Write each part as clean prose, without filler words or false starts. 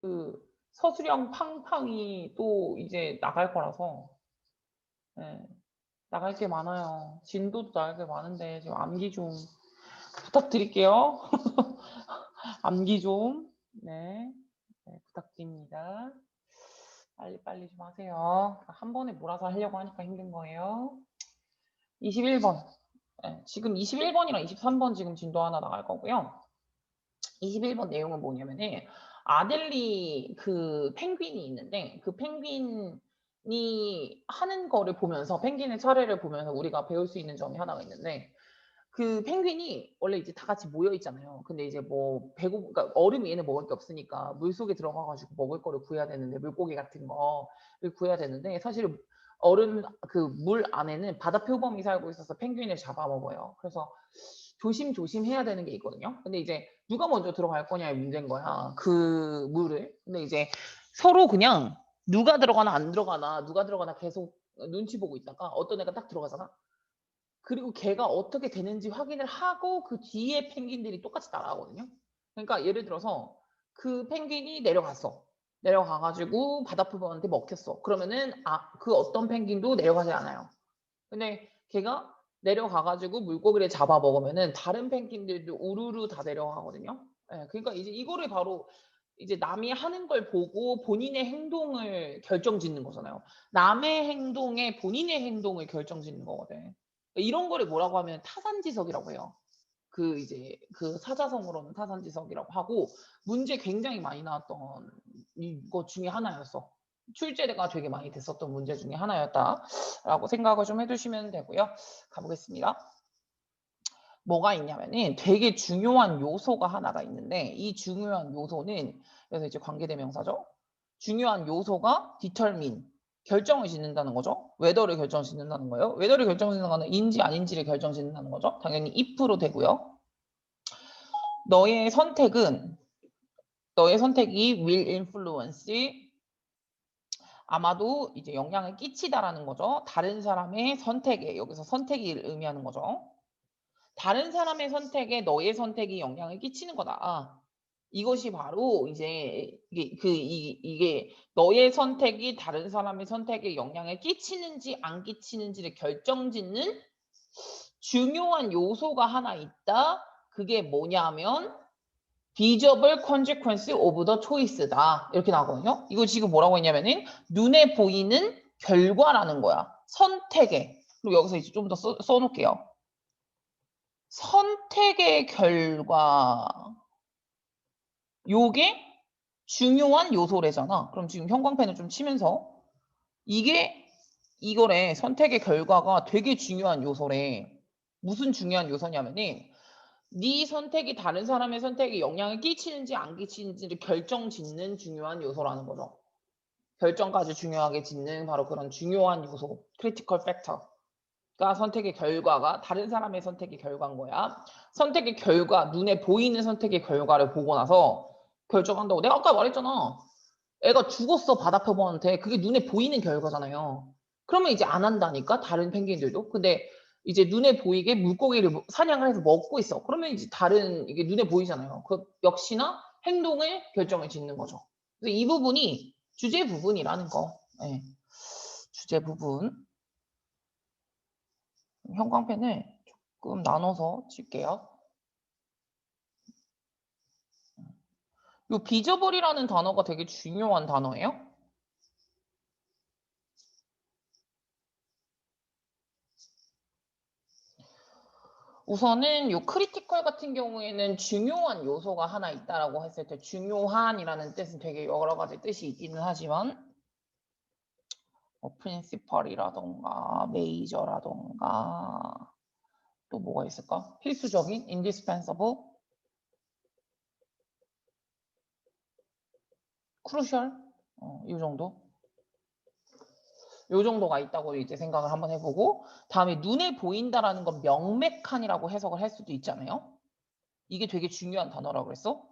그 서술형 팡팡이 또 이제 나갈 거라서 예, 나갈 게 많아요. 진도도 나갈 게 많은데 지금 암기 좀 부탁드릴게요. 암기 좀 네, 부탁드립니다. 빨리빨리 좀 하세요. 한 번에 몰아서 하려고 하니까 힘든 거예요. 21번. 네, 지금 21번이랑 23번 지금 진도 하나 나갈 거고요. 21번 내용은 뭐냐면은 아델리 그 펭귄이 있는데 그 펭귄이 하는 거를 보면서 펭귄의 차례를 보면서 우리가 배울 수 있는 점이 하나가 있는데 그 펭귄이 원래 이제 다 같이 모여 있잖아요. 근데 이제 뭐 그러니까 얼음 위에는 먹을 게 없으니까 물 속에 들어가가지고 먹을 거를 구해야 되는데 물고기 같은 거를 구해야 되는데 사실 얼음 그 물 안에는 바다 표범이 살고 있어서 펭귄을 잡아먹어요. 그래서 조심조심 해야 되는 게 있거든요. 근데 이제 누가 먼저 들어갈 거냐의 문제인 거야. 그 물을. 근데 이제 서로 그냥 누가 들어가나 안 들어가나 누가 들어가나 계속 눈치 보고 있다가 어떤 애가 딱 들어가잖아. 그리고 걔가 어떻게 되는지 확인을 하고 그 뒤에 펭귄들이 똑같이 따라가거든요. 그러니까 예를 들어서 그 펭귄이 내려갔어. 내려가가지고 바다표범한테 먹혔어. 그러면은 그 어떤 펭귄도 내려가지 않아요. 근데 걔가 내려가가지고 물고기를 잡아 먹으면은 다른 펭귄들도 우르르 다 내려가거든요. 예, 그러니까 이제 이거를 바로 이제 남이 하는 걸 보고 본인의 행동을 결정짓는 거잖아요. 남의 행동에 본인의 행동을 결정짓는 거거든. 이런 거를 뭐라고 하면 타산지석이라고 해요. 그 이제 그 사자성어로는 타산지석이라고 하고 문제 굉장히 많이 나왔던 이거 중에 하나였어. 출제가 되게 많이 됐었던 문제 중에 하나였다라고 생각을 좀 해두시면 되고요. 가보겠습니다. 뭐가 있냐면은 되게 중요한 요소가 하나가 있는데 이 중요한 요소는 그래서 이제 관계대명사죠. 중요한 요소가 determine 결정을 짓는다는 거죠. whether를 결정짓는다는 거예요. whether를 결정짓는 거는 인지 아닌지를 결정짓는다는 거죠. 당연히 if로 되고요. 너의 선택이 will influence 아마도 이제 영향을 끼치다라는 거죠. 다른 사람의 선택에 여기서 선택이 의미하는 거죠. 다른 사람의 선택에 너의 선택이 영향을 끼치는 거다. 이것이 바로 이제 이게 너의 선택이 다른 사람의 선택에 영향을 끼치는지 안 끼치는지를 결정짓는 중요한 요소가 하나 있다. 그게 뭐냐면 visible consequence of the choice다. 이렇게 나오거든요. 이거 지금 뭐라고 했냐면은 눈에 보이는 결과라는 거야. 선택에. 그리고 여기서 이제 좀 더 써놓을게요. 선택의 결과. 요게 중요한 요소래잖아. 그럼 지금 형광펜을 좀 치면서 이거래. 선택의 결과가 되게 중요한 요소래. 무슨 중요한 요소냐면은 네 선택이 다른 사람의 선택에 영향을 끼치는지 안 끼치는지를 결정짓는 중요한 요소라는 거죠. 결정까지 중요하게 짓는 바로 그런 중요한 요소, critical factor가 선택의 결과가 다른 사람의 선택의 결과인 거야. 선택의 결과, 눈에 보이는 선택의 결과를 보고 나서 결정한다고. 내가 아까 말했잖아. 애가 죽었어, 바다표범한테. 그게 눈에 보이는 결과잖아요. 그러면 이제 안 한다니까, 다른 펭귄들도. 근데 이제 눈에 보이게 물고기를 사냥을 해서 먹고 있어. 그러면 이제 이게 눈에 보이잖아요. 그 역시나 행동을 결정을 짓는 거죠. 그래서 이 부분이 주제 부분이라는 거. 네. 주제 부분. 형광펜을 조금 나눠서 칠게요. 이 비저블이라는 단어가 되게 중요한 단어예요. 우선은 요 크리티컬 같은 경우에는 중요한 요소가 하나 있다라고 했을 때 중요한이라는 뜻은 되게 여러 가지 뜻이 있기는 하지만 프린시펄이라던가 메이저라던가 또 뭐가 있을까? 필수적인 indispensable, crucial 이 정도? 요 정도가 있다고 이제 생각을 한번 해보고 다음에 눈에 보인다라는 건 명맥한이라고 해석을 할 수도 있잖아요. 이게 되게 중요한 단어라고 그랬어.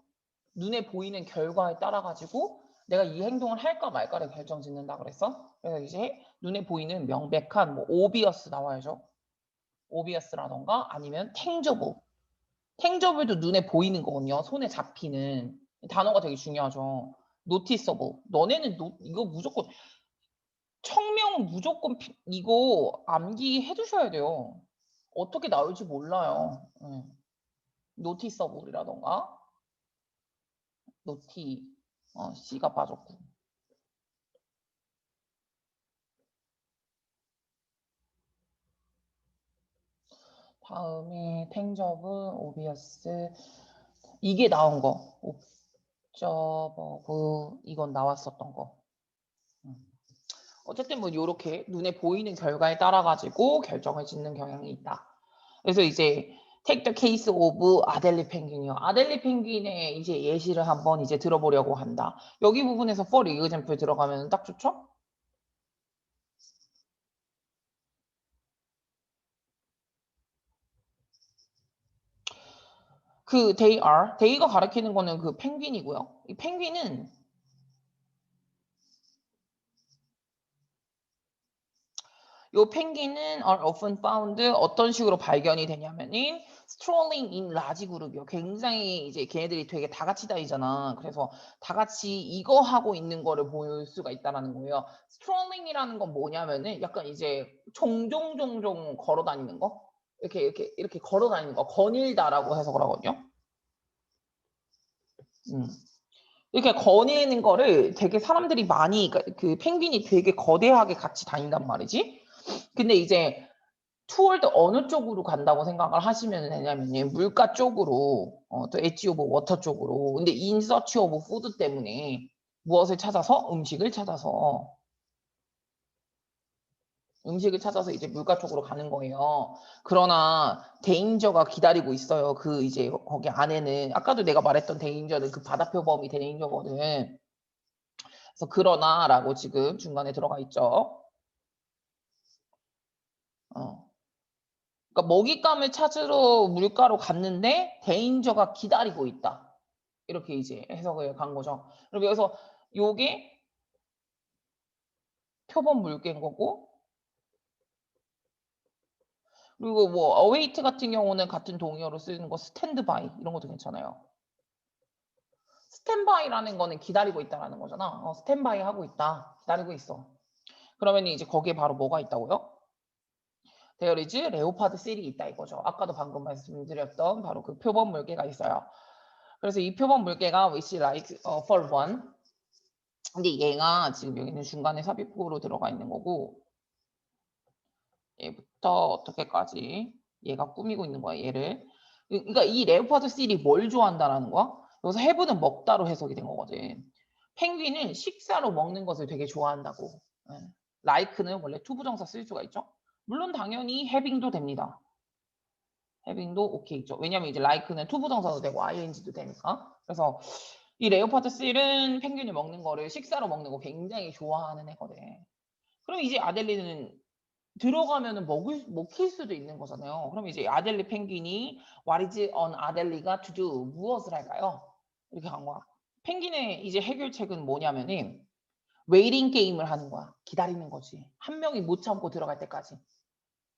눈에 보이는 결과에 따라 가지고 내가 이 행동을 할까 말까를 결정짓는다 그랬어. 그래서 이제 눈에 보이는 명백한 뭐 오비어스 나와야죠. 오비어스라던가 아니면 탱저블. 탱저블도 눈에 보이는 거거든요. 손에 잡히는 단어가 되게 중요하죠. noticeable. 너네는 이거 무조건 청명은 무조건 이거 암기해 두셔야 돼요. 어떻게 나올지 몰라요. noticeable이라던가 C가 빠졌고. 다음에 tangible, obvious 이게 나온 거. observe 이건 나왔었던 거. 어쨌든 뭐 이렇게 눈에 보이는 결과에 따라 가지고 결정을 짓는 경향이 있다. 그래서 이제 take the case of 아델리 펭귄이요. 아델리 펭귄의 이제 예시를 한번 이제 들어보려고 한다. 여기 부분에서 for example 들어가면 딱 좋죠? 그 they가 가리키는 거는 그 펭귄이고요. 이 펭귄은 요 펭귄은 are often found 어떤 식으로 발견이 되냐면은 strolling in large group이요. 굉장히 이제 걔네들이 되게 다 같이 다니잖아. 그래서 다 같이 이거 하고 있는 거를 볼 수가 있다라는 거예요. strolling이라는 건 뭐냐면은 약간 이제 종종 걸어 다니는 거. 이렇게 걸어 다니는 거. 거닐다라고 해석을 하거든요. 이렇게 거니는 거를 되게 사람들이 많이 그 펭귄이 되게 거대하게 같이 다닌단 말이지. 근데 이제 toward 어느 쪽으로 간다고 생각을 하시면 되냐면요. 물가 쪽으로, 또 edge of water 쪽으로. 근데 in search of food 때문에 무엇을 찾아서? 음식을 찾아서 이제 물가 쪽으로 가는 거예요. 그러나 데인저가 기다리고 있어요. 그 이제 거기 안에는 아까도 내가 말했던 데인저는 그 바다표범이 데인저거든. 그래서 그러나라고 지금 중간에 들어가 있죠. 그러니까 먹잇감을 찾으러 물가로 갔는데 데인저가 기다리고 있다. 이렇게 이제 해석을 간 거죠. 그럼 여기서 요게 표본 물개인 거고, 그리고 뭐 await 같은 경우는 같은 동의어로 쓰는 거 stand by 이런 것도 괜찮아요. stand by라는 거는 기다리고 있다라는 거잖아. stand by 하고 있다. 기다리고 있어. 그러면 이제 거기에 바로 뭐가 있다고요? There is 레오파드 씰이 있다 이거죠. 아까도 방금 말씀드렸던 바로 그 표본 물개가 있어요. 그래서 이 표본 물개가 which like for one. 근데 얘가 지금 여기는 중간에 삽입구로 들어가 있는 거고 얘부터 어떻게까지 얘가 꾸미고 있는 거야 얘를. 그러니까 이 레오파드 씰이 뭘 좋아한다라는 거야? 여기서 해부는 먹다로 해석이 된 거거든. 펭귄은 식사로 먹는 것을 되게 좋아한다고. like는 원래 투부정사 쓸 수가 있죠. 물론 당연히 having도 됩니다. having도 오케이죠. 왜냐면 이제 like는 투부정사도 되고 ing도 되니까. 그래서 이 레오파드 씰은 펭귄이 먹는 거를 식사로 먹는 거 굉장히 좋아하는 애거든. 그럼 이제 아델리는 들어가면은 먹힐 수도 있는 거잖아요. 그럼 이제 아델리 펭귄이 what is on 아델리가 to do 무엇을 할까요? 이렇게 간 거야. 펭귄의 이제 해결책은 뭐냐면은 웨이팅 게임을 하는 거야. 기다리는 거지. 한 명이 못 참고 들어갈 때까지.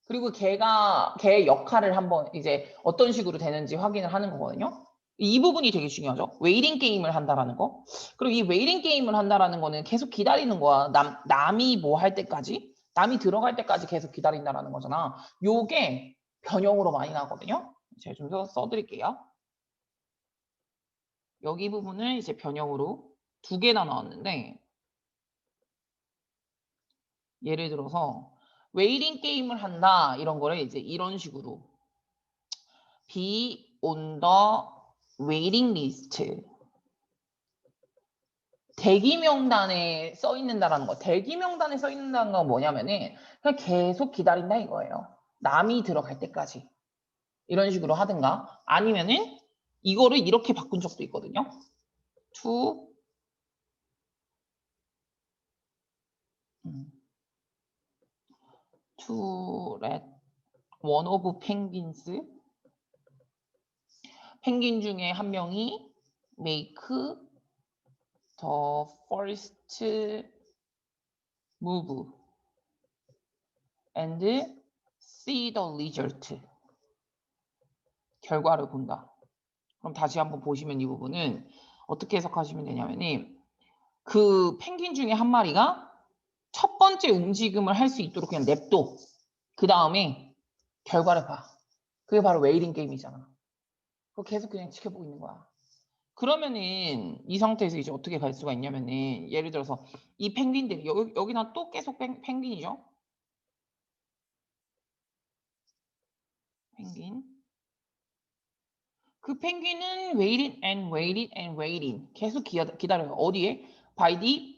그리고 걔의 역할을 한번 이제 어떤 식으로 되는지 확인을 하는 거거든요. 이 부분이 되게 중요하죠. 웨이팅 게임을 한다라는 거. 그리고 이 웨이팅 게임을 한다라는 거는 계속 기다리는 거야. 남이 뭐 할 때까지, 남이 들어갈 때까지 계속 기다린다라는 거잖아. 요게 변형으로 많이 나거든요. 제가 좀 써드릴게요. 여기 부분을 이제 변형으로 2개나 나왔는데 예를 들어서 웨이팅 게임을 한다 이런 거를 이제 이런 식으로 be on the waiting list. 대기 명단에 써 있는다라는 거. 대기 명단에 써 있는다는 건 뭐냐면은 그냥 계속 기다린다 이거예요. 남이 들어갈 때까지. 이런 식으로 하든가 아니면은 이거를 이렇게 바꾼 적도 있거든요. to let one of penguins 펭귄 중에 한 명이 make the first move and see the result. 결과를 본다. 그럼 다시 한번 보시면 이 부분은 어떻게 해석하시면 되냐면은 그 펭귄 중에 한 마리가 첫 번째 움직임을 할 수 있도록 그냥 냅둬. 그 다음에 결과를 봐. 그게 바로 웨이팅 게임이잖아. 그거 계속 그냥 지켜보고 있는 거야. 그러면은 이 상태에서 이제 어떻게 갈 수가 있냐면은 예를 들어서 이 펭귄들이 여기나 또 계속 펭귄이죠. 펭귄. 그 펭귄은 waiting and waiting and waiting 계속 기다려요. 어디에? by the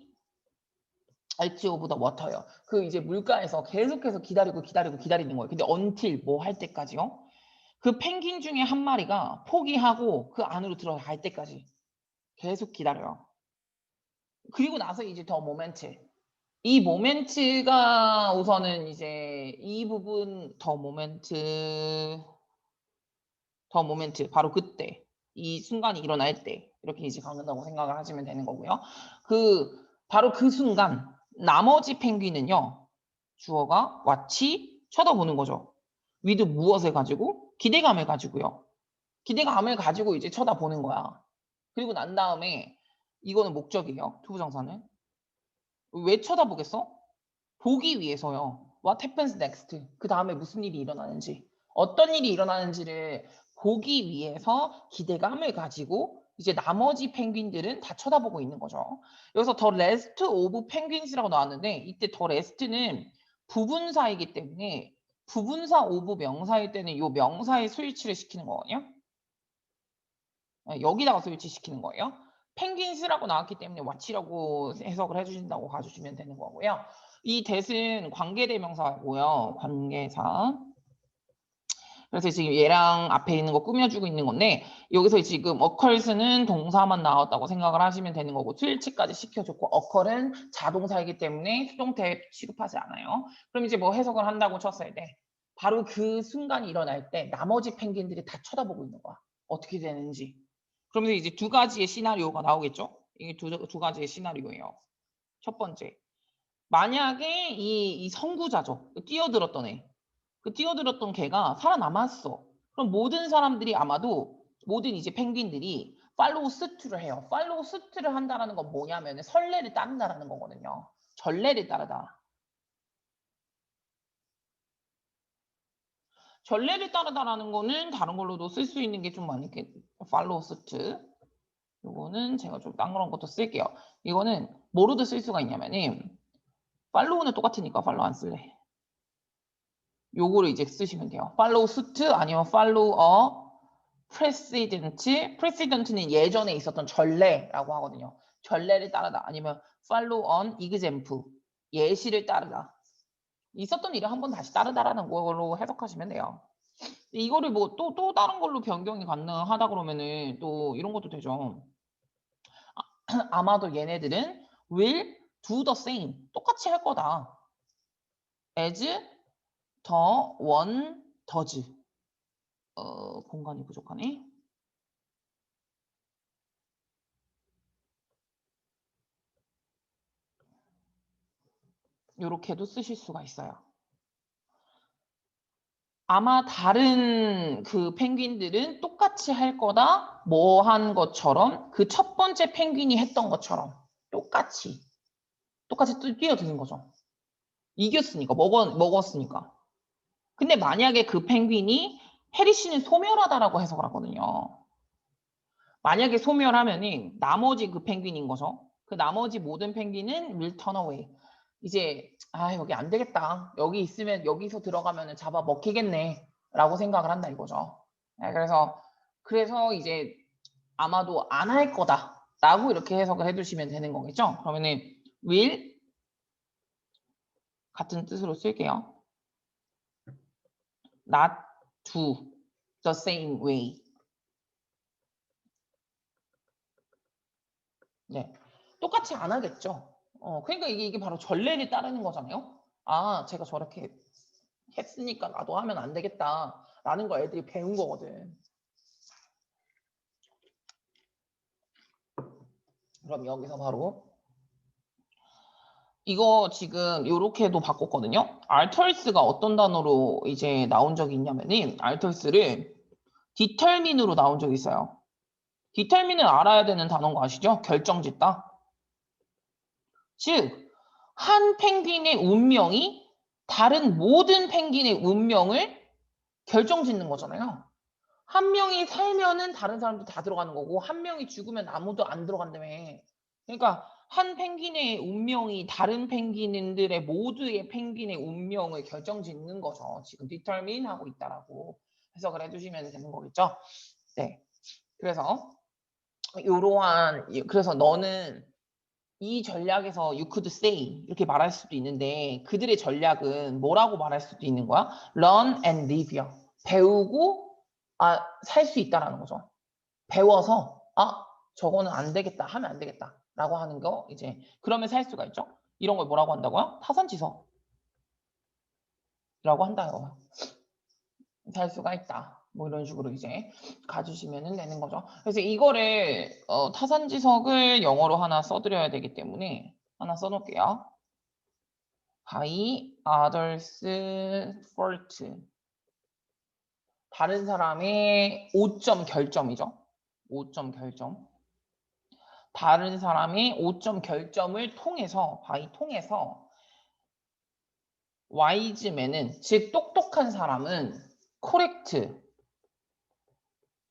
edge of the water요. 그 이제 물가에서 계속해서 기다리는 거예요. 근데 until 뭐 할 때까지요? 그 펭귄 중에 한 마리가 포기하고 그 안으로 들어갈 때까지 계속 기다려요. 그리고 나서 이제 더 모멘트. 이 모멘트가 우선은 이제 이 부분 더 모멘트 바로 그때 이 순간이 일어날 때 이렇게 이제 갖는다고 생각을 하시면 되는 거고요. 바로 그 순간 나머지 펭귄은요. 주어가 watch 쳐다보는 거죠. with 무엇을 가지고? 기대감을 가지고요. 기대감을 가지고 이제 쳐다보는 거야. 그리고 난 다음에 이거는 목적이에요. 투부정사는. 왜 쳐다보겠어? 보기 위해서요. What happens next? 그 다음에 무슨 일이 일어나는지. 어떤 일이 일어나는지를 보기 위해서 기대감을 가지고 이제 나머지 펭귄들은 다 쳐다보고 있는 거죠. 여기서 the rest of penguins라고 나왔는데 이때 the rest는 부분사이기 때문에 부분사 of 명사일 때는 이 명사에 스위치를 시키는 거거든요. 여기다가 스위치 시키는 거예요. 펭귄스라고 나왔기 때문에 watch라고 해석을 해주신다고 가주시면 되는 거고요. 이 that은 관계대명사고요. 관계사. 그래서 지금 얘랑 앞에 있는 거 꾸며주고 있는 건데 여기서 지금 occurs는 동사만 나왔다고 생각을 하시면 되는 거고 스위치까지 시켜줬고 occur은 자동사이기 때문에 수동태 취급하지 않아요. 그럼 이제 뭐 해석을 한다고 쳤을 때 바로 그 순간이 일어날 때 나머지 펭귄들이 다 쳐다보고 있는 거야. 어떻게 되는지. 그러면서 이제 두 가지의 시나리오가 나오겠죠? 이게 두 가지의 시나리오예요. 첫 번째. 만약에 이 선구자죠. 뛰어들었던 애. 그 뛰어들었던 개가 살아남았어. 그럼 모든 사람들이 아마도 모든 이제 펭귄들이 팔로우 수트를 해요. 팔로우 수트를 한다는 건 뭐냐면 선례를 따른다라는 거거든요. 전례를 따르다. 전례를 따르다라는 거는 다른 걸로도 쓸 수 있는 게 좀 많겠. 팔로우 수트. 요거는 제가 좀 딴 그런 것도 쓸게요. 이거는 뭐로도 쓸 수가 있냐면은 팔로우는 똑같으니까 팔로우 안 쓸래. 요거를 이제 쓰시면 돼요. 팔로우 수트 아니면 팔로우 프레시던트. 프레시던트는 예전에 있었던 전례라고 하거든요. 전례를 따르다 아니면 팔로우 on example. 예시를 따르다. 있었던 일을 한번 다시 따르다라는 걸로 해석하시면 돼요. 이거를 뭐 또 다른 걸로 변경이 가능하다 그러면은 또 이런 것도 되죠. 아마도 얘네들은 will do the same. 똑같이 할 거다. as the one does. 공간이 부족하네. 이렇게도 쓰실 수가 있어요. 아마 다른 그 펭귄들은 똑같이 할 거다. 뭐 한 것처럼 그 첫 번째 펭귄이 했던 것처럼 똑같이 뛰어드는 거죠. 이겼으니까 먹었으니까. 근데 만약에 그 펭귄이 해리 씨는 소멸하다라고 해석을 하거든요. 만약에 소멸하면은 나머지 그 펭귄인 거죠. 그 나머지 모든 펭귄은 will turn away. 이제 여기 안 되겠다. 여기 있으면 여기서 들어가면 잡아 먹히겠네. 라고 생각을 한다 이거죠. 네, 그래서 이제 아마도 안 할 거다. 라고 이렇게 해석을 해두시면 되는 거겠죠. 그러면은 will 같은 뜻으로 쓸게요. not do the same way. 네. 똑같이 안 하겠죠. 그러니까 이게 바로 전례를 따르는 거잖아요. 제가 저렇게 했으니까 나도 하면 안 되겠다. 라는 거 애들이 배운 거거든. 그럼 여기서 바로 이거 지금 요렇게도 바꿨거든요. 알털스가 어떤 단어로 이제 나온 적이 있냐면은 알털스를 디터민으로 나온 적이 있어요. 디터민은 알아야 되는 단어인 거 아시죠? 결정짓다. 즉, 한 펭귄의 운명이 다른 모든 펭귄의 운명을 결정짓는 거잖아요. 한 명이 살면은 다른 사람도 다 들어가는 거고 한 명이 죽으면 아무도 안 들어간다며. 그러니까 한 펭귄의 운명이 다른 펭귄들의 모두의 펭귄의 운명을 결정짓는 거죠. 지금 determine 하고 있다라고 해석을 해주시면 되는 거겠죠. 네. 그래서 그래서 너는 이 전략에서 you could say 이렇게 말할 수도 있는데 그들의 전략은 뭐라고 말할 수도 있는 거야? learn and live요. 배우고 살 수 있다라는 거죠. 배워서 저거는 안 되겠다 하면 안 되겠다라고 하는 거 이제 그러면 살 수가 있죠. 이런 걸 뭐라고 한다고요? 타산지서라고 한다요. 살 수가 있다. 뭐 이런 식으로 이제 가주시면 되는 거죠. 그래서 이거를 타산지석을 영어로 하나 써드려야 되기 때문에 하나 써놓을게요. by others fault. 다른 사람의 5점 결점이죠. 5점 결점. 다른 사람의 5점 결점을 통해서 wiseman은 즉 똑똑한 사람은 correct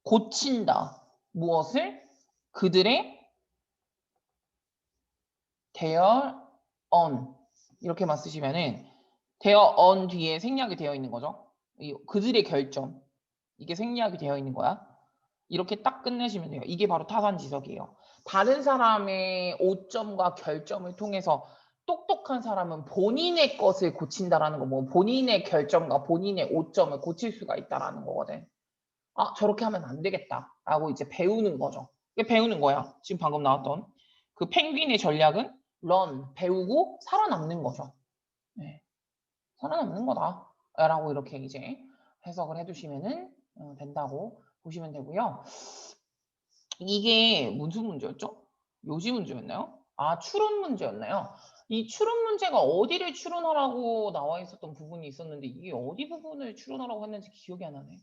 고친다. 무엇을? 그들의 their on 이렇게만 쓰시면은 their on 뒤에 생략이 되어 있는 거죠. 그들의 결점 이게 생략이 되어 있는 거야. 이렇게 딱 끝내시면 돼요. 이게 바로 타산지석이에요. 다른 사람의 오점과 결점을 통해서 똑똑한 사람은 본인의 것을 고친다라는 거, 뭐 본인의 결점과 본인의 오점을 고칠 수가 있다라는 거거든. 저렇게 하면 안 되겠다라고 이제 배우는 거죠. 이게 배우는 거야. 지금 방금 나왔던 그 펭귄의 전략은 run, 배우고 살아남는 거죠. 네. 살아남는 거다라고 이렇게 이제 해석을 해두시면 된다고 보시면 되고요. 이게 무슨 문제였죠? 요지 문제였나요? 추론 문제였나요? 이 추론 문제가 어디를 추론하라고 나와 있었던 부분이 있었는데 이게 어디 부분을 추론하라고 했는지 기억이 안 나네.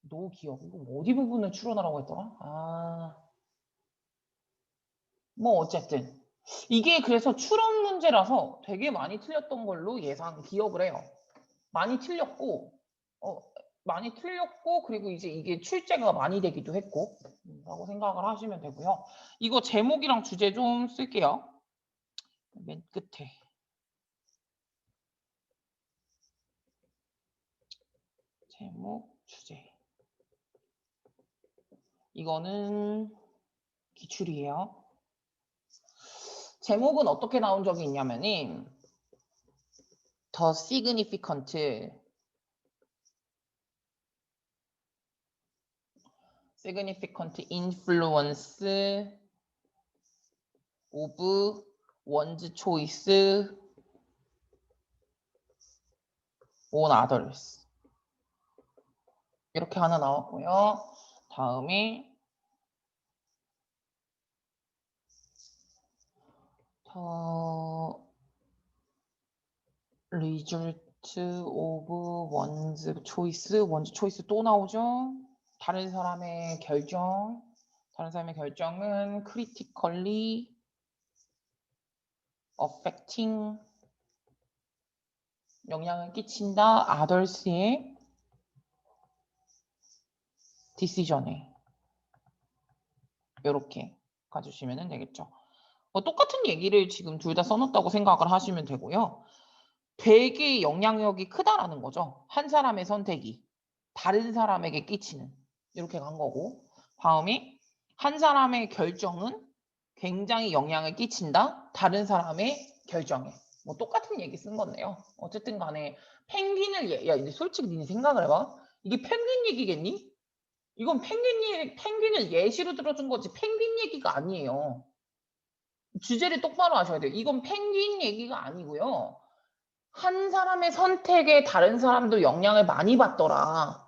노 기억. 이거 어디 부분을 추론하라고 했더라? 뭐 어쨌든 이게 그래서 추론 문제라서 되게 많이 틀렸던 걸로 기억을 해요. 많이 틀렸고 그리고 이제 이게 출제가 많이 되기도 했고 라고 생각을 하시면 되고요. 이거 제목이랑 주제 좀 쓸게요. 맨 끝에 제목 주제 이거는 기출이에요. 제목은 어떻게 나온 적이 있냐면은 The significant influence of one's choice on others 이렇게 하나 나왔고요. 다음에 result of one's choice 또 나오죠. 다른 사람의 결정은 critically affecting 영향을 끼친다. others의 decision에 이렇게 가주시면 되겠죠. 똑같은 얘기를 지금 둘 다 써놓았다고 생각을 하시면 되고요. 되게 영향력이 크다라는 거죠. 한 사람의 선택이 다른 사람에게 끼치는 이렇게 간 거고 다음에 한 사람의 결정은 굉장히 영향을 끼친다. 다른 사람의 결정에 뭐 똑같은 얘기 쓴 건데요. 어쨌든 간에 펭귄을 야 솔직히 니네 생각을 해봐. 이게 펭귄 얘기겠니? 이건 펭귄을 예시로 들어준 거지 펭귄 얘기가 아니에요. 주제를 똑바로 하셔야 돼요. 이건 펭귄 얘기가 아니고요. 한 사람의 선택에 다른 사람도 영향을 많이 받더라.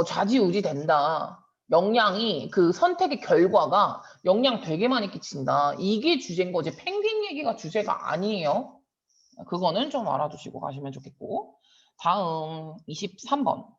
좌지우지 된다. 영향이 그 선택의 결과가 영향 되게 많이 끼친다. 이게 주제인 거지. 펭귄 얘기가 주제가 아니에요. 그거는 좀 알아두시고 가시면 좋겠고. 다음 23번.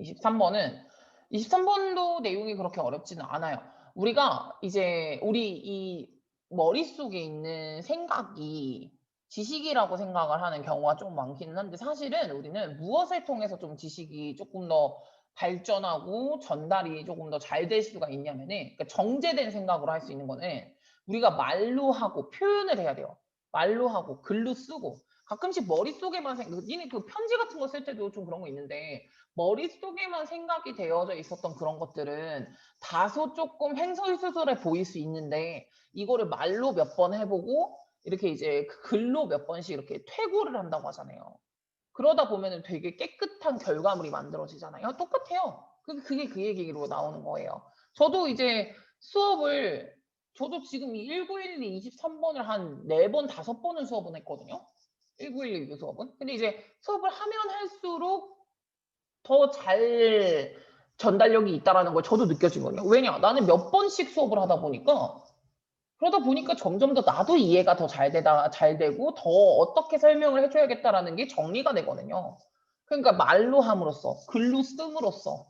23번도 내용이 그렇게 어렵지는 않아요. 우리가 이제 우리 이 머릿속에 있는 생각이 지식이라고 생각을 하는 경우가 좀 많기는 한데 사실은 우리는 무엇을 통해서 좀 지식이 조금 더 발전하고 전달이 조금 더 잘 될 수가 있냐면은 그러니까 정제된 생각으로 할 수 있는 거는 우리가 말로 하고 표현을 해야 돼요. 말로 하고 글로 쓰고 가끔씩 머릿속에만 니네 그 편지 같은 거 쓸 때도 좀 그런 거 있는데 머릿속에만 생각이 되어져 있었던 그런 것들은 다소 조금 횡설수설해 보일 수 있는데 이거를 말로 몇 번 해보고 이렇게 이제 글로 몇 번씩 이렇게 퇴고를 한다고 하잖아요. 그러다 보면은 되게 깨끗한 결과물이 만들어지잖아요. 똑같아요. 그게 그 얘기로 나오는 거예요. 저도 이제 수업을 저도 지금 이 1912 23번을 한 4번, 5번을 수업은 했거든요. 1912 수업은. 근데 이제 수업을 하면 할수록 더 잘 전달력이 있다라는 걸 저도 느껴지거든요. 왜냐? 나는 몇 번씩 수업을 하다 보니까 그러다 보니까 점점 더 나도 이해가 더 잘 되고 더 어떻게 설명을 해줘야겠다라는 게 정리가 되거든요. 그러니까 말로 함으로써 글로 씀으로써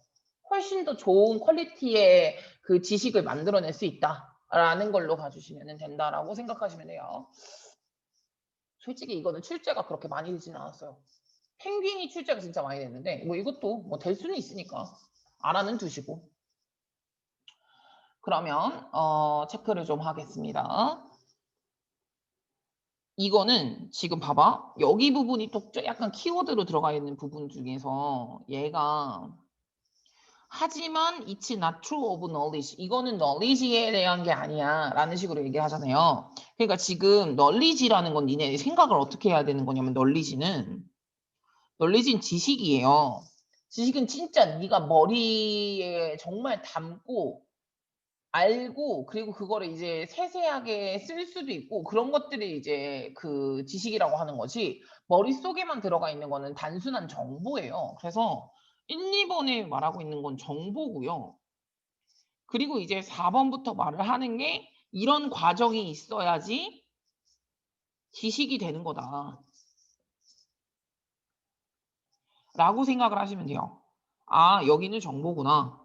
훨씬 더 좋은 퀄리티의 그 지식을 만들어낼 수 있다라는 걸로 봐주시면 된다라고 생각하시면 돼요. 솔직히 이거는 출제가 그렇게 많이 되지는 않았어요. 펭귄이 출제가 진짜 많이 됐는데 뭐 이것도 뭐 될 수는 있으니까 알아는 두시고 그러면 체크를 좀 하겠습니다. 이거는 지금 봐봐. 여기 부분이 또 약간 키워드로 들어가 있는 부분 중에서 얘가 하지만 it's not true of knowledge. 이거는 knowledge에 대한 게 아니야 라는 식으로 얘기하잖아요. 그러니까 지금 knowledge라는 건 니네 생각을 어떻게 해야 되는 거냐면 knowledge는 지식이에요. 지식은 진짜 네가 머리에 정말 담고 알고 그리고 그거를 이제 세세하게 쓸 수도 있고 그런 것들이 이제 그 지식이라고 하는 거지 머릿속에만 들어가 있는 거는 단순한 정보예요. 그래서 1, 2번에 말하고 있는 건 정보고요. 그리고 이제 4번부터 말을 하는 게 이런 과정이 있어야지 지식이 되는 거다. 라고 생각을 하시면 돼요. 아, 여기는 정보구나.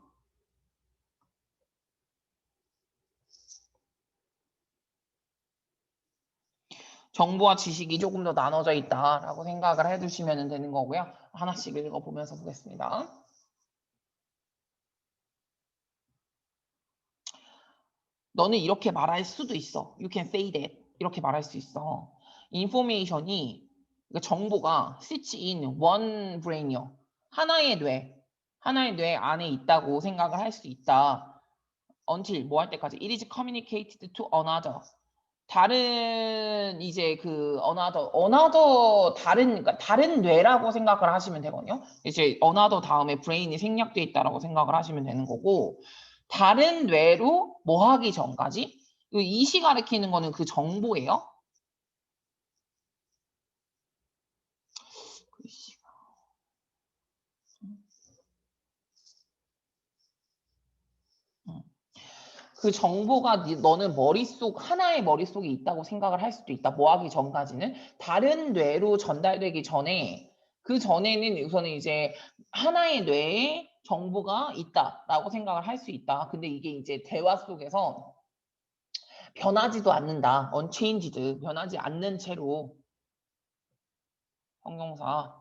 정보와 지식이 조금 더 나눠져 있다라고 생각을 해두시면 되는 거고요. 하나씩 읽어보면서 보겠습니다. 너는 이렇게 말할 수도 있어. You can say that. 이렇게 말할 수 있어. information이 그러니까 정보가 sits in one brain이요. 하나의 뇌 안에 있다고 생각을 할 수 있다. until 뭐 할 때까지 it is communicated to another. 다른 이제 그 another 그러니까 다른 뇌라고 생각을 하시면 되거든요. 이제 another 다음에 brain이 생략돼 있다라고 생각을 하시면 되는 거고 다른 뇌로 뭐 하기 전까지 이시 가리키는 거는 그 정보예요. 그 정보가 너는 하나의 머릿속에 있다고 생각을 할 수도 있다. 뭐 하기 전까지는. 다른 뇌로 전달되기 전에, 그 전에는 우선은 이제 하나의 뇌에 정보가 있다라고 생각을 할 수 있다. 근데 이게 이제 대화 속에서 변하지도 않는다. unchanged. 변하지 않는 채로. 형용사.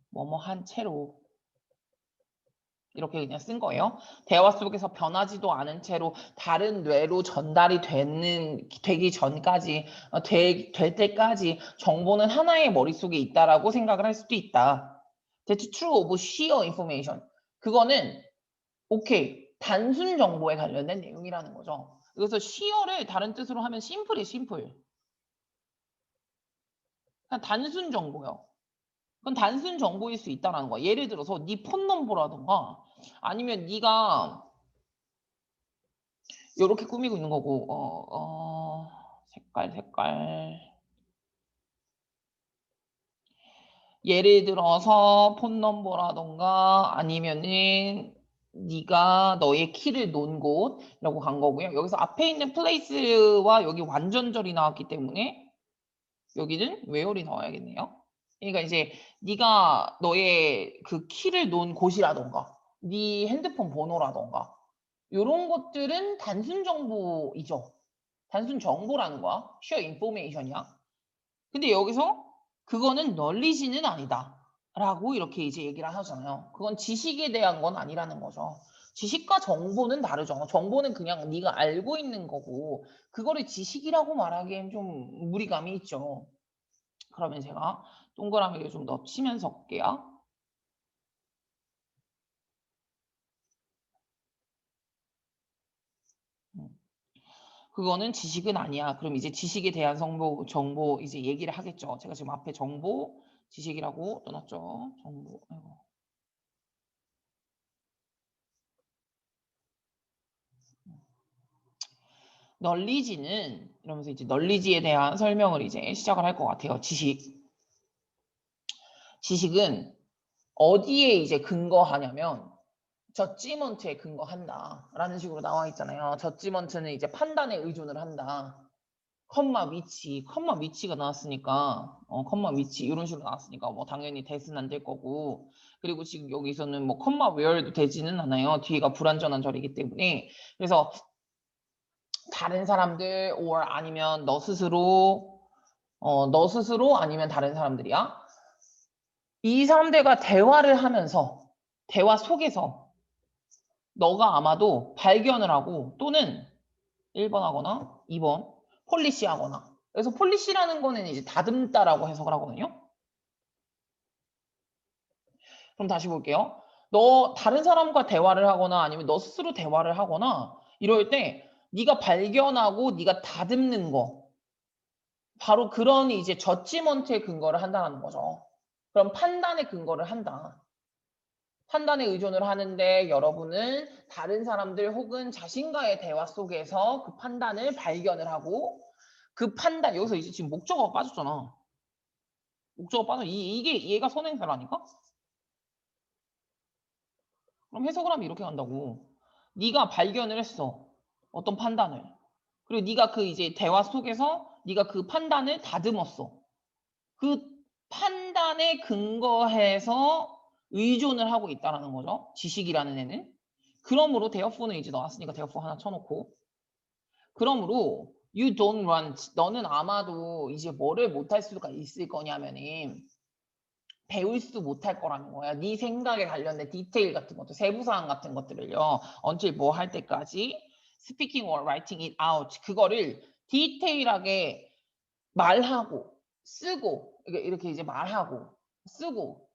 뭐뭐한 채로. 이렇게 그냥 쓴 거예요. 대화 속에서 변하지도 않은 채로 다른 뇌로 전달이 되기 전까지, 될 때까지 정보는 하나의 머릿속에 있다라고 생각을 할 수도 있다. That's true of sheer information. 그거는 오케이. 단순 정보에 관련된 내용이라는 거죠. 그래서 sheer를 다른 뜻으로 하면 심플이 심플. 그냥 단순 정보요. 그건 단순 정보일 수 있다는 거야. 예를 들어서 네 폰넘버라던가 아니면 네가 이렇게 꾸미고 있는 거고 색깔 예를 들어서 폰넘버라던가 아니면은 네가 너의 키를 놓은 곳이라고 간 거고요. 여기서 앞에 있는 place와 여기 완전절이 나왔기 때문에 여기는 where이 나와야겠네요. 그러니까 이제 네가 너의 그 키를 놓은 곳이라던가 네 핸드폰 번호라던가 이런 것들은 단순 정보이죠. 단순 정보라는 거야. pure information이야. 근데 여기서 그거는 knowledge는 아니다. 라고 이렇게 이제 얘기를 하잖아요. 그건 지식에 대한 건 아니라는 거죠. 지식과 정보는 다르죠. 정보는 그냥 네가 알고 있는 거고 그거를 지식이라고 말하기엔 좀 무리감이 있죠. 그러면 제가 동그라미를 좀 더 치면서 볼게요. 그거는 지식은 아니야. 그럼 이제 지식에 대한 정보 이제 얘기를 하겠죠. 제가 지금 앞에 정보, 지식이라고 떠났죠. 정보. 아이고. 널리지는 이러면서 이제 널리지에 대한 설명을 이제 시작을 할 것 같아요. 지식은 어디에 이제 근거하냐면 저지먼트에 근거한다라는 식으로 나와 있잖아요. 저지먼트는 이제 판단에 의존을 한다. 컴마 위치가 나왔으니까 컴마 위치 이런 식으로 나왔으니까 뭐 당연히 대수는 안 될 거고 그리고 지금 여기서는 뭐 컴마 웨어도 되지는 않아요. 뒤가 불완전한 절이기 때문에 그래서 다른 사람들 or 아니면 너 스스로 아니면 다른 사람들이야. 이 사람들과 대화를 하면서 대화 속에서 너가 아마도 발견을 하고 또는 1번 하거나 2번 폴리시 하거나 그래서 폴리시라는 거는 이제 다듬다라고 해석을 하거든요. 그럼 다시 볼게요. 너 다른 사람과 대화를 하거나 아니면 너 스스로 대화를 하거나 이럴 때 네가 발견하고 네가 다듬는 거 바로 그런 이제 저지먼트에 근거를 한다는 거죠. 그럼 판단에 근거를 한다. 판단에 의존을 하는데 여러분은 다른 사람들 혹은 자신과의 대화 속에서 그 판단을 발견을 하고 그 판단 여기서 이제 지금 목적어가 빠졌잖아. 목적어 빠져 이게 얘가 선행사라니까? 그럼 해석을 하면 이렇게 간다고. 네가 발견을 했어. 어떤 판단을. 그리고 네가 그 이제 대화 속에서 네가 그 판단을 다듬었어. 그 판단에 근거해서 의존을 하고 있다라는 거죠. 지식이라는 애는. 그러므로 대어포는 이제 나왔으니까 대어포 하나 쳐놓고. 그러므로 you don't want 너는 아마도 이제 뭐를 못할 수가 있을 거냐면은 배울 수 못할 거라는 거야. 네 생각에 관련된 디테일 같은 것도 세부사항 같은 것들을요. until 뭐 할 때까지 speaking or writing it out 그거를 디테일하게 말하고 쓰고 이렇게 이제 말하고 쓰고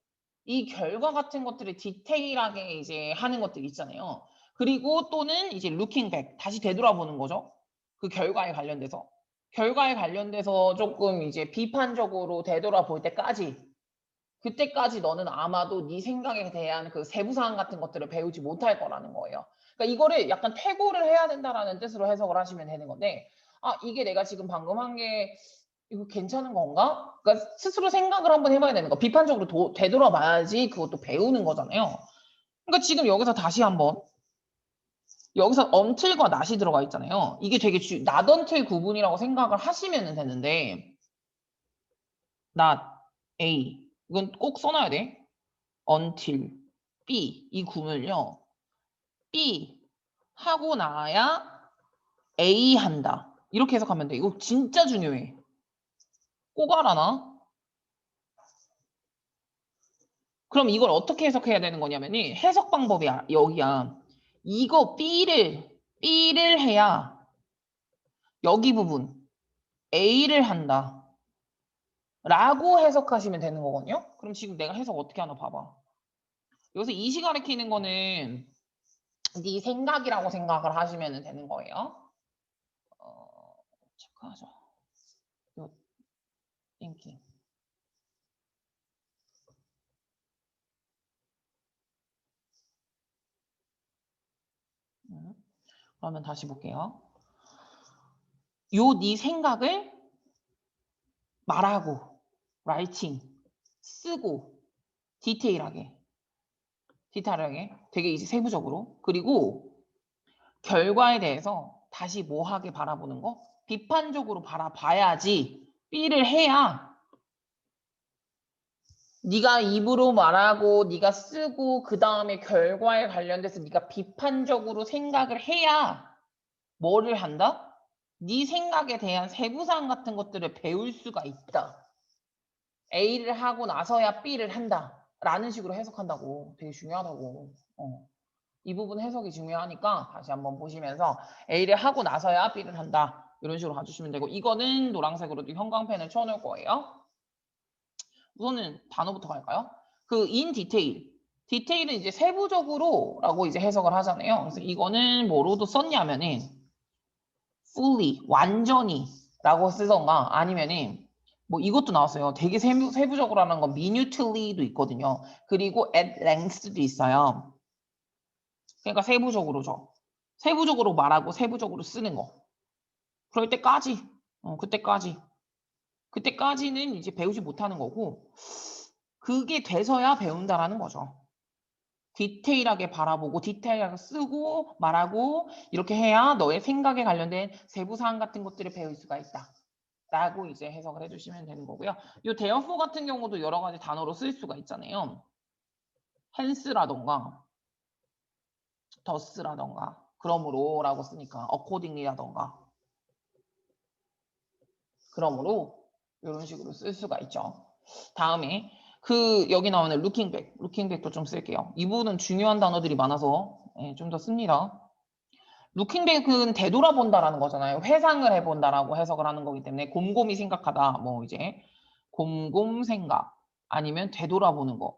이 결과 같은 것들을 디테일하게 이제 하는 것들이 있잖아요. 그리고 또는 이제 looking back 다시 되돌아보는 거죠. 그 결과에 관련돼서 조금 이제 비판적으로 되돌아볼 때까지 그때까지 너는 아마도 네 생각에 대한 그 세부사항 같은 것들을 배우지 못할 거라는 거예요. 그러니까 이거를 약간 퇴고를 해야 된다라는 뜻으로 해석을 하시면 되는 건데 아 이게 내가 지금 방금 한 게 이거 괜찮은 건가? 그러니까 스스로 생각을 한번 해봐야 되는 거. 비판적으로 되돌아봐야지 그것도 배우는 거잖아요. 그러니까 지금 여기서 다시 한번 여기서 until과 not이 들어가 있잖아요. 이게 되게 not until 구분이라고 생각을 하시면 되는데 not A 이건 꼭 써놔야 돼. until B 이 구문을요. B 하고 나야 A 한다. 이렇게 해석하면 돼. 이거 진짜 중요해. 꼭 알아나? 그럼 이걸 어떻게 해석해야 되는 거냐면이 해석 방법이 여기야. 이거 B를 해야 여기 부분 A를 한다. 라고 해석하시면 되는 거거든요. 그럼 지금 내가 해석 어떻게 하나 봐봐. 여기서 이시 가리키는 거는 네 생각이라고 생각을 하시면 되는 거예요. 체크하죠. 요 thinking. 그러면 다시 볼게요. 요 네 생각을 말하고 writing 쓰고 디테일하게 되게 이제 세부적으로 그리고 결과에 대해서 다시 뭐하게 바라보는 거 비판적으로 바라봐야지 B를 해야 네가 입으로 말하고 네가 쓰고 그 다음에 결과에 관련돼서 네가 비판적으로 생각을 해야 뭐를 한다? 네 생각에 대한 세부사항 같은 것들을 배울 수가 있다. A를 하고 나서야 B를 한다. 라는 식으로 해석한다고. 되게 중요하다고. 이 부분 해석이 중요하니까 다시 한번 보시면서 A를 하고 나서야 B를 한다. 이런 식으로 가주시면 되고 이거는 노란색으로도 형광펜을 쳐놓을 거예요. 우선은 단어부터 갈까요? 그 in detail. 디테일은 이제 세부적으로라고 이제 해석을 하잖아요. 그래서 이거는 뭐로도 썼냐면은 fully, 완전히라고 쓰던가 아니면은 뭐 이것도 나왔어요. 되게 세부적으로 하는 건 minutelly도 있거든요. 그리고 at length도 있어요. 그러니까 세부적으로죠. 세부적으로 말하고 세부적으로 쓰는 거. 그럴 때까지, 그때까지는 이제 배우지 못하는 거고 그게 돼서야 배운다라는 거죠. 디테일하게 바라보고 디테일하게 쓰고 말하고 이렇게 해야 너의 생각에 관련된 세부사항 같은 것들을 배울 수가 있다. 라고 이제 해석을 해주시면 되는 거고요. 이 therefore 같은 경우도 여러 가지 단어로 쓸 수가 있잖아요. hence라던가 thus라던가 그러므로 라고 쓰니까 accordingly라던가 그러므로 이런 식으로 쓸 수가 있죠. 다음에 그 여기 나오는 looking back, looking back도 좀 쓸게요. 이 부분은 중요한 단어들이 많아서 좀 더 씁니다. looking back은 되돌아본다라는 거잖아요. 회상을 해본다라고 해석을 하는 거기 때문에 곰곰이 생각하다, 뭐 이제 곰곰 생각 아니면 되돌아보는 거.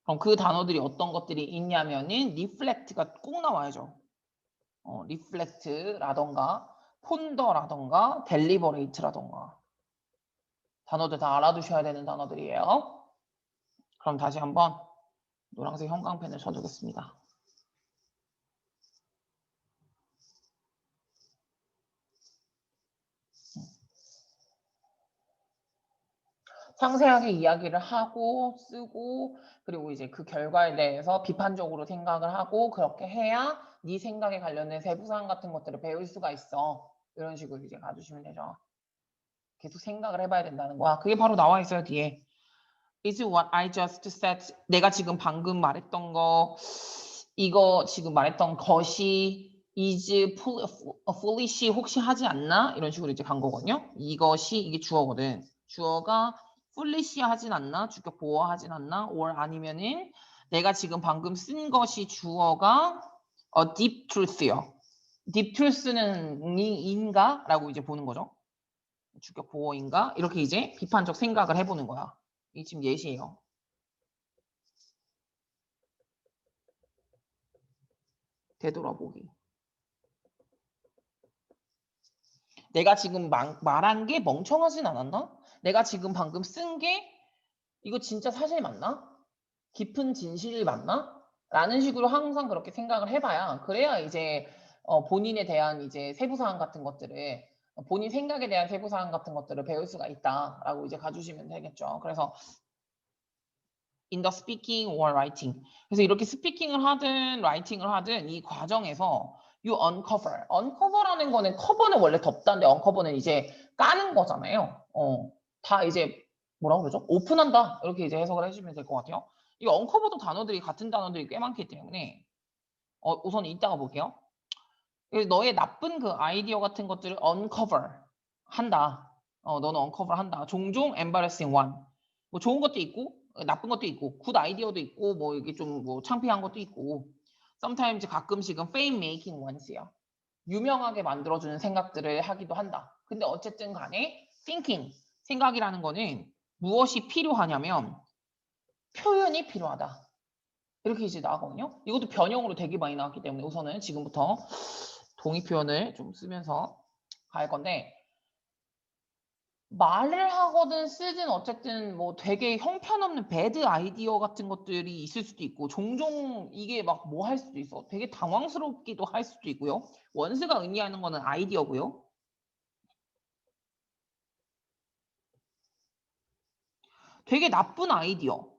그럼 그 단어들이 어떤 것들이 있냐면은 reflect가 꼭 나와야죠. reflect라던가 ponder라던가 deliberate라던가 단어들 다 알아두셔야 되는 단어들이에요. 그럼 다시 한번 노란색 형광펜을 쳐주겠습니다. 상세하게 이야기를 하고 쓰고 그리고 이제 그 결과에 대해서 비판적으로 생각을 하고 그렇게 해야 네 생각에 관련된 세부사항 같은 것들을 배울 수가 있어. 이런 식으로 이제 가주시면 되죠. 계속 생각을 해봐야 된다는 거야. 그게 바로 나와 있어요, 뒤에. Is what I just said. 내가 지금 방금 말했던 거, 이거 지금 말했던 것이 is foolish 혹시 하지 않나? 이런 식으로 이제 간 거거든요. 이것이 이게 주어거든. 주어가 foolish 하진 않나? 주격 보호하진 않나? or 아니면은 내가 지금 방금 쓴 것이 주어가 deep truth요. deep truth는 인가? 라고 이제 보는 거죠. 주격 보호인가? 이렇게 이제 비판적 생각을 해보는 거야. 이 지금 예시예요. 되돌아보기. 내가 지금 말한 게 멍청하진 않았나? 내가 지금 방금 쓴 게 이거 진짜 사실 맞나? 깊은 진실이 맞나? 라는 식으로 항상 그렇게 생각을 해봐야 그래야 이제 본인에 대한 이제 세부사항 같은 것들을 본인 생각에 대한 세부사항 같은 것들을 배울 수가 있다라고 이제 가주시면 되겠죠. 그래서 in the speaking or writing. 그래서 이렇게 스피킹을 하든 라이팅을 하든 이 과정에서 you uncover. uncover라는 거는 커버는 원래 덮다인데 uncover는 이제 까는 거잖아요. 다 이제 뭐라고 그러죠? 오픈한다. 이렇게 이제 해석을 해주시면 될 것 같아요. 이 uncover도 단어들이 같은 단어들이 꽤 많기 때문에 우선 이따가 볼게요. 너의 나쁜 그 아이디어 같은 것들을 uncover 한다. 너는 uncover 한다. 종종 embarrassing one. 뭐 좋은 것도 있고 나쁜 것도 있고 굿 아이디어도 있고 뭐 이게 좀 뭐 창피한 것도 있고 sometimes 가끔씩은 fame making ones요. 유명하게 만들어주는 생각들을 하기도 한다. 근데 어쨌든 간에 thinking 생각이라는 거는 무엇이 필요하냐면 표현이 필요하다. 이렇게 이제 나오거든요. 이것도 변형으로 되게 많이 나왔기 때문에 우선은 지금부터 동의 표현을 좀 쓰면서 갈 건데 말을 하거든 쓰든 어쨌든 뭐 되게 형편없는 배드 아이디어 같은 것들이 있을 수도 있고 종종 이게 막 뭐 할 수도 있어. 되게 당황스럽기도 할 수도 있고요. 원스가 의미하는 거는 아이디어고요. 되게 나쁜 아이디어.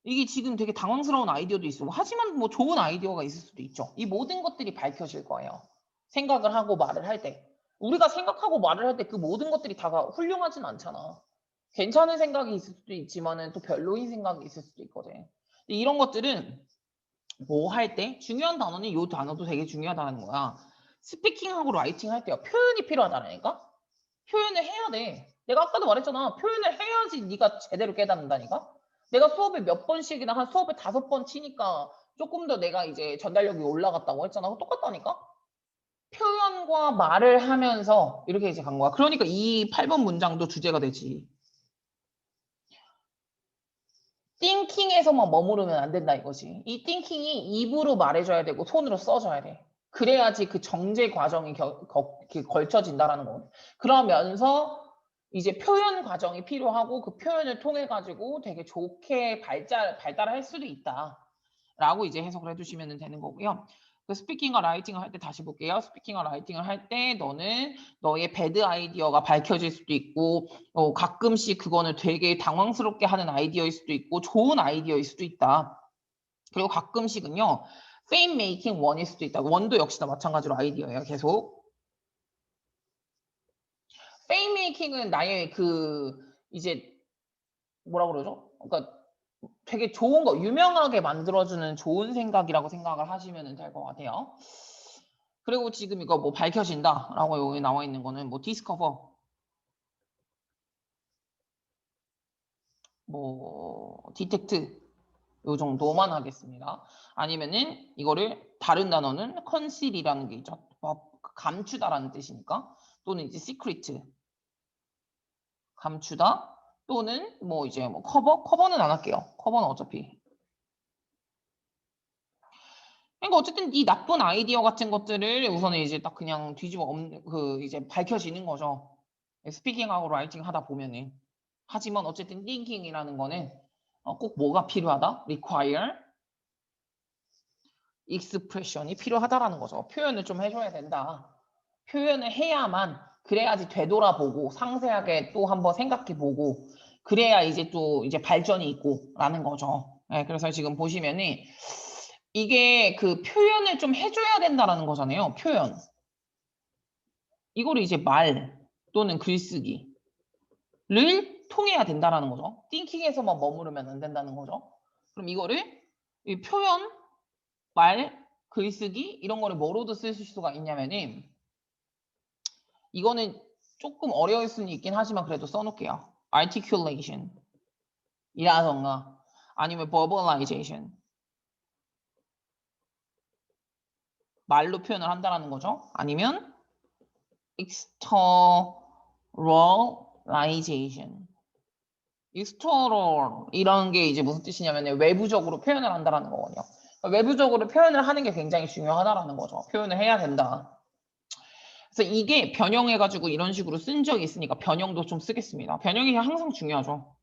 이게 지금 되게 당황스러운 아이디어도 있고 하지만 뭐 좋은 아이디어가 있을 수도 있죠. 이 모든 것들이 밝혀질 거예요. 생각을 하고 말을 할 때. 우리가 생각하고 말을 할 때 그 모든 것들이 다 훌륭하진 않잖아. 괜찮은 생각이 있을 수도 있지만은 또 별로인 생각이 있을 수도 있거든. 근데 이런 것들은 뭐 할 때 중요한 단어는 이 단어도 되게 중요하다는 거야. 스피킹하고 라이팅 할 때요. 표현이 필요하다니까? 표현을 해야 돼. 내가 아까도 말했잖아. 표현을 해야지 네가 제대로 깨닫는다니까? 내가 수업에 몇 번씩이나 한 수업에 5번 치니까 조금 더 내가 이제 전달력이 올라갔다고 했잖아. 똑같다니까? 표현과 말을 하면서 이렇게 이제 간 거야. 그러니까 이 8번 문장도 주제가 되지. 띵킹에서만 머무르면 안 된다 이거지. 이 띵킹이 입으로 말해줘야 되고 손으로 써줘야 돼. 그래야지 그 정제 과정이 걸쳐진다라는 거. 그러면서 이제 표현 과정이 필요하고 그 표현을 통해 가지고 되게 좋게 발달할 수도 있다라고 이제 해석을 해주시면 되는 거고요. 그 스피킹과 라이팅을 할 때 다시 볼게요. 스피킹과 라이팅을 할 때 너는 너의 배드 아이디어가 밝혀질 수도 있고 가끔씩 그거는 되게 당황스럽게 하는 아이디어일 수도 있고 좋은 아이디어일 수도 있다. 그리고 가끔씩은요. fame making one일 수도 있다. 원도 역시나 마찬가지로 아이디어예요. 계속. fame making은 나의 그 이제 뭐라 그러죠? 그러니까 되게 좋은 거 유명하게 만들어주는 좋은 생각이라고 생각을 하시면 될 것 같아요. 그리고 지금 이거 뭐 밝혀진다라고 여기 나와 있는 거는 뭐 discover 뭐 detect 요 정도만 하겠습니다. 아니면은 이거를 다른 단어는 conceal이라는 게 있죠. 감추다라는 뜻이니까 또는 이제 secret 감추다 또는 뭐 이제 뭐 커버는 안 할게요. 커버는 어차피 그러니까 어쨌든 이 나쁜 아이디어 같은 것들을 우선은 이제 딱 그냥 뒤집어 엎는 그 이제 밝혀지는 거죠. 스피킹하고 라이팅 하다 보면은 하지만 어쨌든 thinking이라는 거는 꼭 뭐가 필요하다? require expression이 필요하다라는 거죠. 표현을 좀 해줘야 된다. 표현을 해야만 그래야지 되돌아보고 상세하게 또 한번 생각해보고 그래야 이제 또 이제 발전이 있고라는 거죠. 네, 그래서 지금 보시면은 이게 그 표현을 좀 해줘야 된다라는 거잖아요. 표현. 이거를 이제 말 또는 글쓰기를 통해야 된다라는 거죠. 띵킹에서만 머무르면 안 된다는 거죠. 그럼 이거를 이 표현, 말, 글쓰기 이런 거를 뭐로도 쓸 수가 있냐면은 이거는 조금 어려울 수는 있긴 하지만 그래도 써놓을게요. articulation 이라던가 아니면 verbalization 말로 표현을 한다라는 거죠. 아니면 externalization external 이런 게 이제 무슨 뜻이냐면 외부적으로 표현을 한다라는 거거든요. 외부적으로 표현을 하는 게 굉장히 중요하다라는 거죠. 표현을 해야 된다. 그래서 이게 변형해가지고 이런 식으로 쓴 적이 있으니까 변형도 좀 쓰겠습니다. 변형이 항상 중요하죠.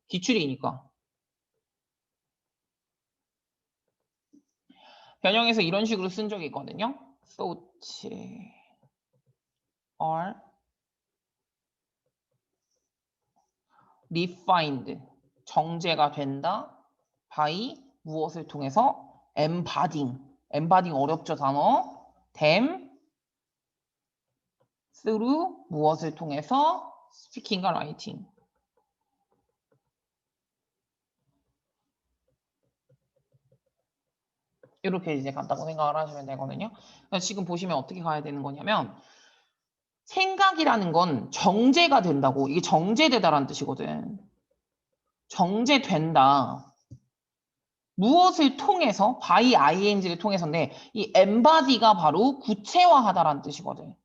기출이니까. 변형해서 이런 식으로 쓴 적이 있거든요. thoughts are refined. 정제가 된다. by 무엇을 통해서? embodying. embodying 어렵죠, 단어. them through 무엇을 통해서? speaking과 writing. 이렇게 이제 간다고 생각을 하시면 되거든요. 지금 보시면 어떻게 가야 되는 거냐면 생각이라는 건 정제가 된다고. 이게 정제되다라는 뜻이거든. 정제된다. 무엇을 통해서? by ing를 통해서인데 이 embody가 바로 구체화하다라는 뜻이거든.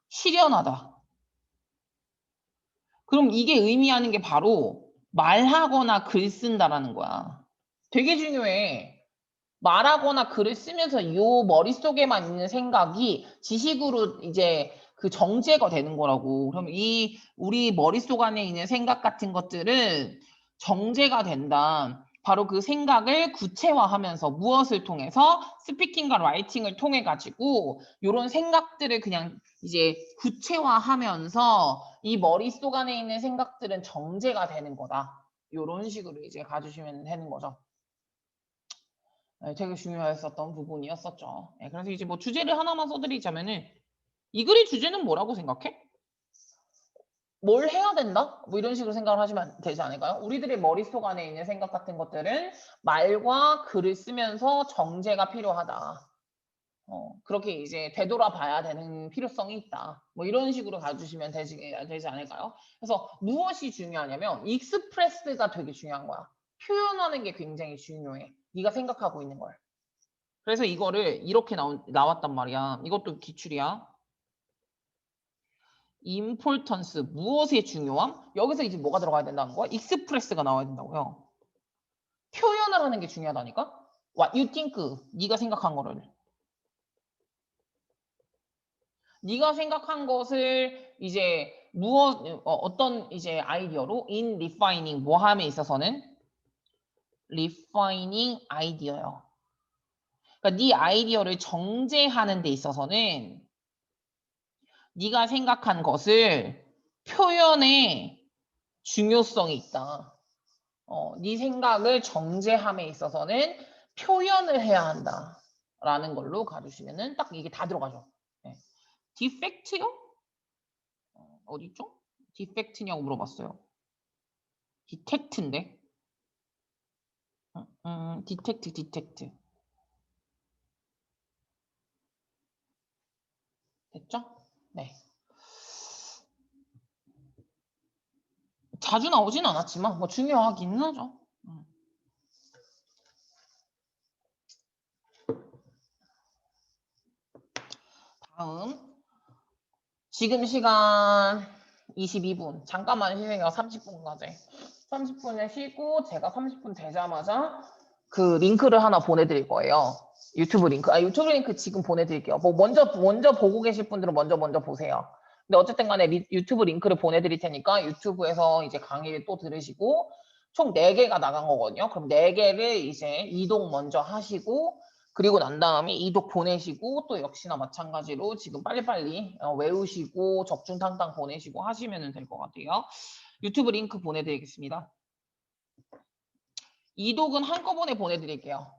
실현하다. 그럼 이게 의미하는 게 바로 말하거나 글 쓴다라는 거야. 되게 중요해. 말하거나 글을 쓰면서 요 머릿속에만 있는 생각이 지식으로 이제 그 정제가 되는 거라고. 그럼 이 우리 머릿속 안에 있는 생각 같은 것들은 정제가 된다. 바로 그 생각을 구체화하면서 무엇을 통해서 스피킹과 라이팅을 통해 가지고 이런 생각들을 그냥 이제 구체화하면서 이 머릿속 안에 있는 생각들은 정제가 되는 거다. 이런 식으로 이제 가주시면 되는 거죠. 되게 중요했었던 부분이었었죠. 그래서 이제 뭐 주제를 하나만 써드리자면은 이 글의 주제는 뭐라고 생각해? 뭘 해야 된다? 뭐 이런 식으로 생각을 하시면 되지 않을까요? 우리들의 머릿속 안에 있는 생각 같은 것들은 말과 글을 쓰면서 정제가 필요하다. 그렇게 이제 되돌아봐야 되는 필요성이 있다. 뭐 이런 식으로 가주시면 되지 않을까요? 그래서 무엇이 중요하냐면 익스프레스가 되게 중요한 거야. 표현하는 게 굉장히 중요해. 네가 생각하고 있는 걸. 그래서 이거를 이렇게 나왔단 말이야. 이것도 기출이야. importance, 무엇의 중요함? 여기서 이제 뭐가 들어가야 된다는 거야? 익스프레스가 나와야 된다고요. 표현을 하는 게 중요하다니까? What you think, 네가 생각한 거를. 네가 생각한 것을 이제 어떤 이제 아이디어로 in refining 뭐함에 있어서는 refining 아이디어요. 그러니까 네 아이디어를 정제하는 데 있어서는 네가 생각한 것을 표현의 중요성이 있다. 네 생각을 정제함에 있어서는 표현을 해야 한다라는 걸로 가주시면은 딱 이게 다 들어가죠. 네. 디펙트요? 어디 있죠? 디펙트냐고 물어봤어요. 디텍트인데? 디텍트. 됐죠? 네. 자주 나오진 않았지만 뭐 중요하긴 하죠. 다음. 지금 시간 22분. 잠깐만 쉬세요. 30분까지. 30분에 쉬고 제가 30분 되자마자 그 링크를 하나 보내드릴 거예요. 유튜브 링크. 유튜브 링크 지금 보내드릴게요. 뭐 먼저 보고 계실 분들은 먼저 보세요. 근데 어쨌든 간에 유튜브 링크를 보내드릴 테니까 유튜브에서 이제 강의를 또 들으시고 총 4개가 나간 거거든요. 그럼 4개를 이제 이동 먼저 하시고 그리고 난 다음에 이독 보내시고 또 역시나 마찬가지로 지금 빨리빨리 외우시고 적중탕탕 보내시고 하시면 될 것 같아요. 유튜브 링크 보내드리겠습니다. 이독은 한꺼번에 보내드릴게요.